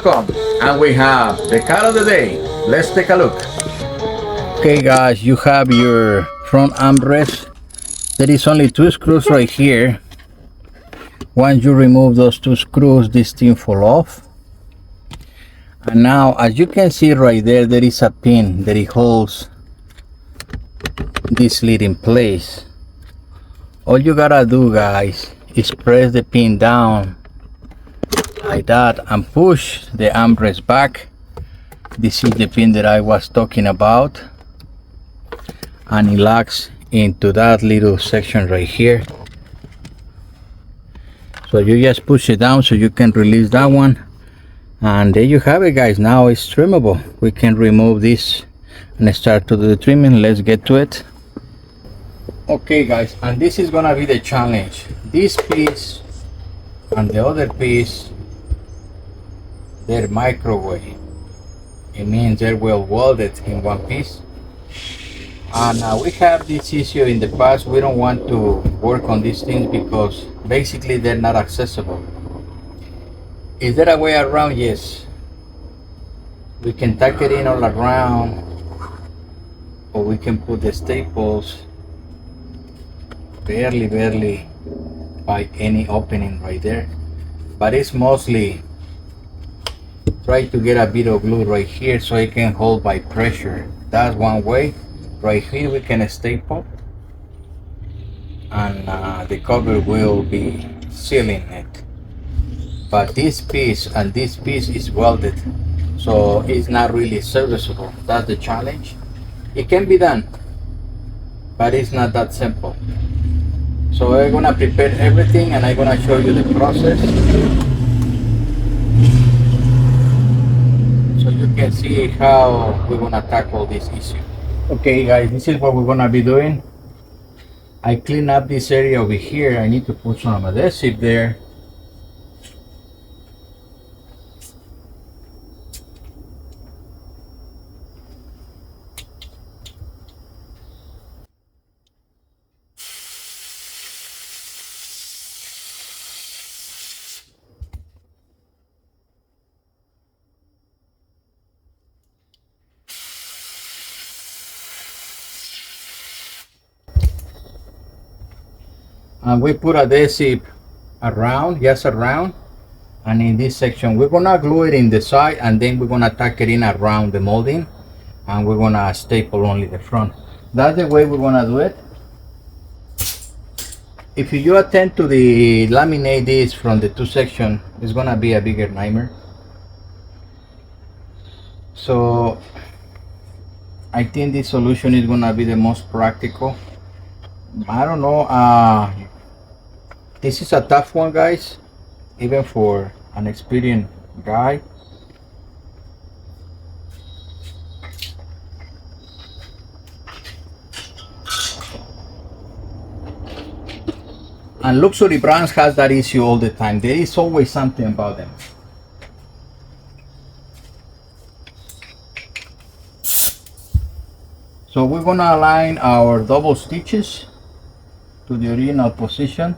welcome. And we have the car of the day. Let's take a look. Okay guys, you have your front armrest. There is only 2 screws right here. Once you remove those 2 screws, this thing fall off. And now, as you can see right there, there is a pin that it holds this lid in place. All you gotta do, guys, is press the pin down like that and push the armrest back. This is the pin that I was talking about, and it locks into that little section right here. So you just push it down so you can release that one, and there you have it, guys. Now it's trimmable. We can remove this and start to do the trimming. Let's get to it. Okay guys, and this is gonna be the challenge. This piece and the other piece, they're microwave. It means they're well welded in one piece. And we have this issue in the past. We don't want to work on these things because basically they're not accessible. Is there a way around? Yes. We can tack it in all around, or we can put the staples barely by any opening right there, but it's mostly try to get a bit of glue right here so it can hold by pressure. That's one way. Right here we can staple, and the cover will be sealing it, but this piece and this piece is welded, so it's not really serviceable. That's the challenge. It can be done, but it's not that simple. So we're gonna prepare everything and I'm gonna show you the process so you can see how we're gonna tackle this issue. Okay guys, this is what we're gonna be doing. I clean up this area over here. I need to put some adhesive there. And we put adhesive around, just around, and in this section we're gonna glue it in the side, and then we're gonna tack it in around the molding, and we're gonna staple only the front. That's the way we're gonna do it. If you attempt to laminate this from the 2 sections, it's gonna be a bigger nightmare. So I think this solution is gonna be the most practical. I don't know, this is a tough one, guys, even for an experienced guy. And luxury brands has that issue all the time. There is always something about them. So we're gonna align our double stitches to the original position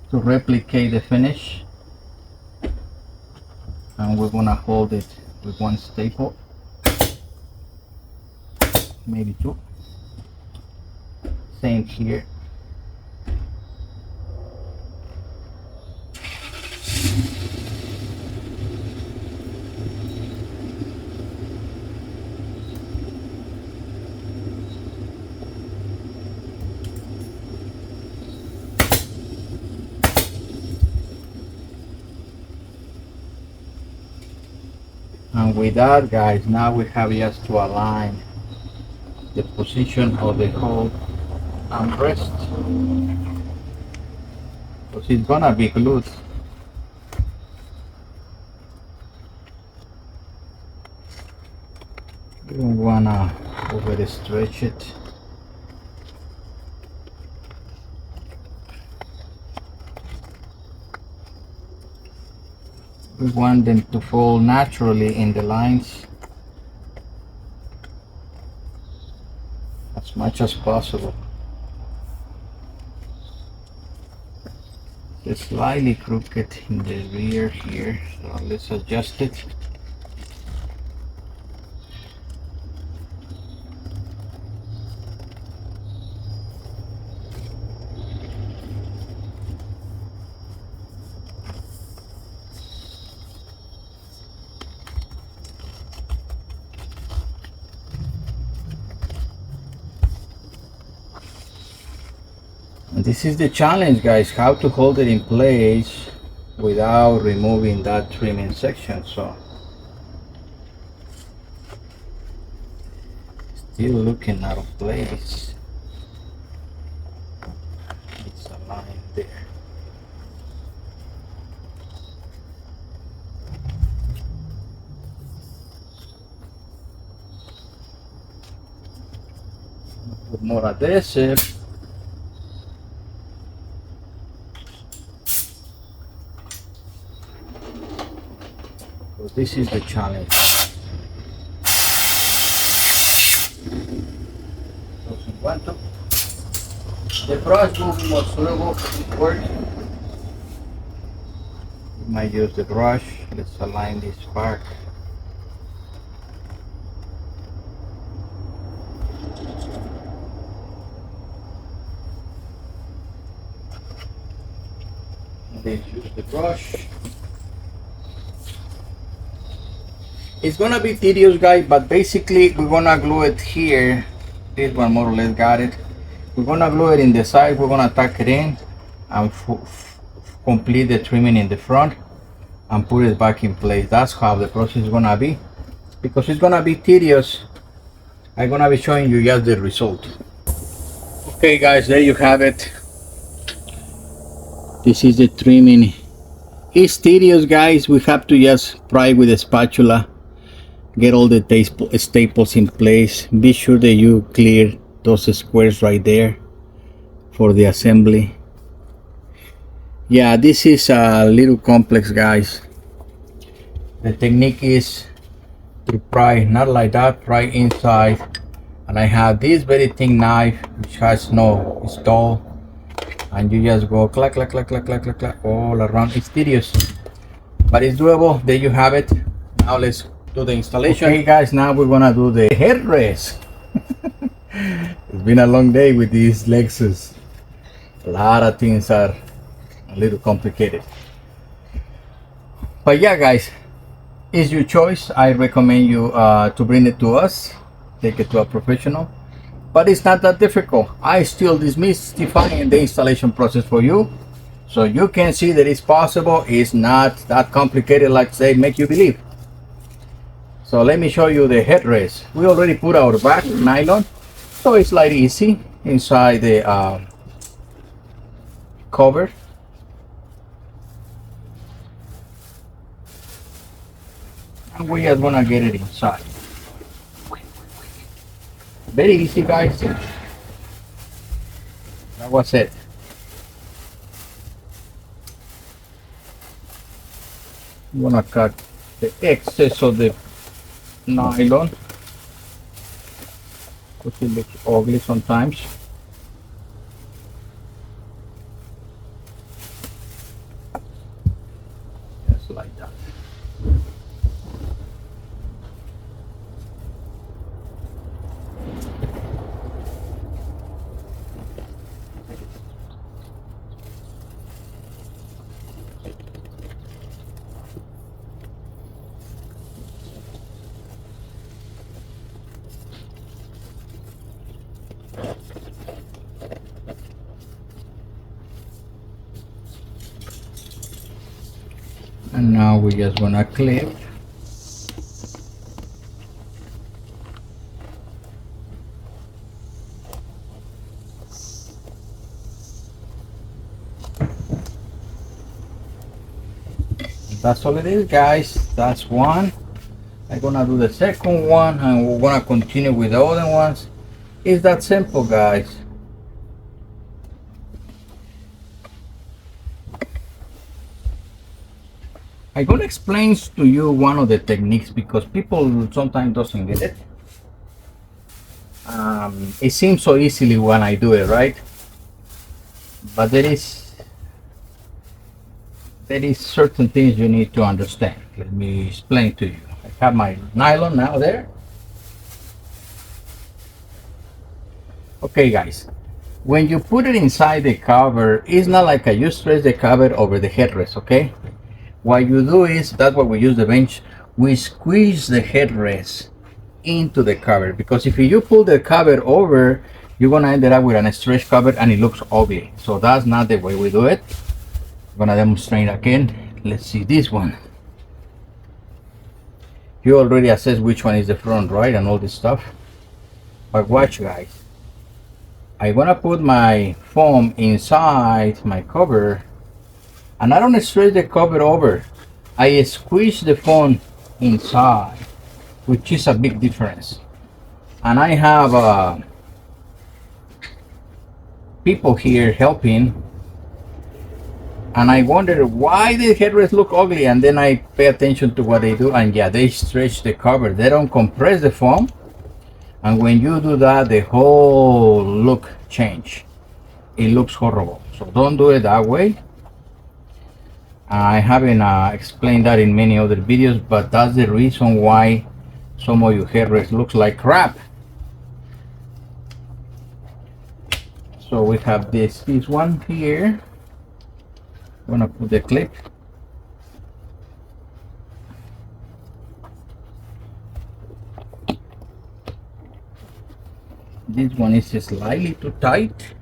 to replicate the finish, and we're gonna hold it with 1 staple, maybe 2. Same here. And with that, guys, now we have just to align the position of the whole armrest, because it's gonna be glued. We don't wanna overstretch it. We want them to fall naturally in the lines as much as possible. It's slightly crooked in the rear here, so let's adjust it. And this is the challenge, guys, how to hold it in place without removing that trimming section. So still looking out of place. It's a line there. Put more adhesive. So this is the challenge. Doesn't want to. The brush will be more suitable for this work. We might use the brush. Let's align this part. Let's use the brush. It's gonna be tedious, guys, but basically we're gonna glue it here. This one more or less got it. We're gonna glue it in the side. We're gonna tuck it in and complete the trimming in the front and put it back in place. That's how the process is gonna be. Because it's gonna be tedious, I'm gonna be showing you just the result. Okay, guys, there you have it. This is the trimming. It's tedious, guys. We have to just pry with a spatula, get all the staples in place. Be sure that you clear those squares right there for the assembly. Yeah, this is a little complex, guys. The technique is to pry not like that, pry inside, and I have this very thin knife which has no stall, and you just go clack clack clack clack clack clack clack all around. It's tedious, but it's doable. There you have it. Now let's do the installation. Okay, guys, now we're gonna do the headrest. It's been a long day with these Lexus. A lot of things are a little complicated, but yeah, guys, it's your choice. I recommend you to bring it to us, take it to a professional, but it's not that difficult. I still demystifying the installation process for you so you can see that it's possible. It's not that complicated like they make you believe. So let me show you the headrest. We already put our back nylon, so it's like easy inside the cover. And we just gonna get it inside. Very easy, guys. That was it. I'm gonna cut the excess of the nylon because it looks ugly sometimes. Just like that. And now we just wanna clip. That's all it is, guys. That's one. I'm gonna do the second one and we're gonna continue with the other ones. It's that simple, guys. I'm gonna explain to you one of the techniques because people sometimes doesn't get it. It seems so easily when I do it, right? But there is there is certain things you need to understand. Let me explain to you. I have my nylon now there. Okay guys, when you put it inside the cover, it's not like you stretch the cover over the headrest, okay? What you do is, that's what we use the bench, we squeeze the headrest into the cover, because if you pull the cover over, you're gonna end up with a stretch cover and it looks ugly. So that's not the way we do it. I'm gonna demonstrate again. Let's see this one. You already assess which one is the front, right, and all this stuff. But watch guys, I'm gonna put my foam inside my cover, and I don't stretch the cover over. I squeeze the foam inside, which is a big difference. And I have people here helping, and I wondered why the headrests look ugly, and then I pay attention to what they do, and yeah, they stretch the cover. They don't compress the foam, and when you do that, the whole look change. It looks horrible. So don't do it that way. I haven't explained that in many other videos, but that's the reason why some of your headrests looks like crap. So we have this one here. I'm gonna put the clip. This one is slightly too tight.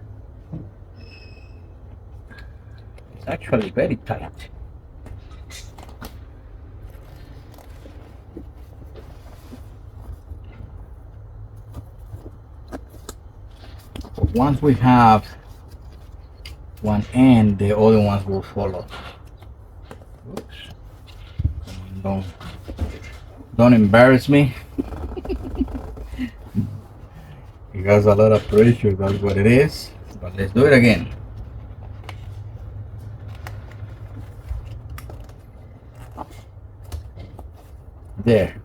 It's actually very tight. Once we have one end, the other ones will follow. Oops. Don't embarrass me. It has a lot of pressure, that's what it is. But let's do it again. There.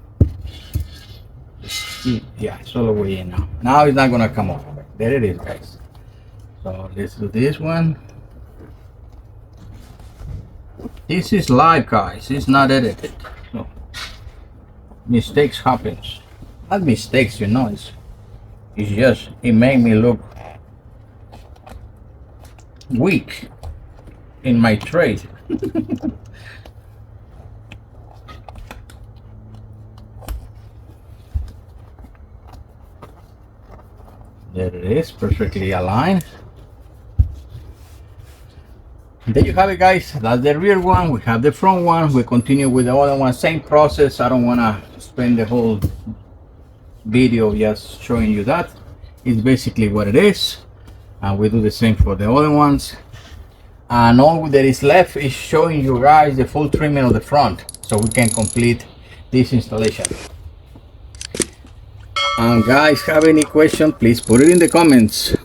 Yeah, it's all the way in now. Now it's not gonna come off. There it is, guys. So let's do this one. This is live, guys. It's not edited. So mistakes happens. Not mistakes, you know. It's just it made me look weak in my trade. There it is, perfectly aligned. There you have it, guys. That's the rear one. We have the front one. We continue with the other one, same process. I don't want to spend the whole video just showing you that. It's basically what it is, and we do the same for the other ones. And all that is left is showing you guys the full trimming of the front, so we can complete this installation. And guys, have any question, please put it in the comments.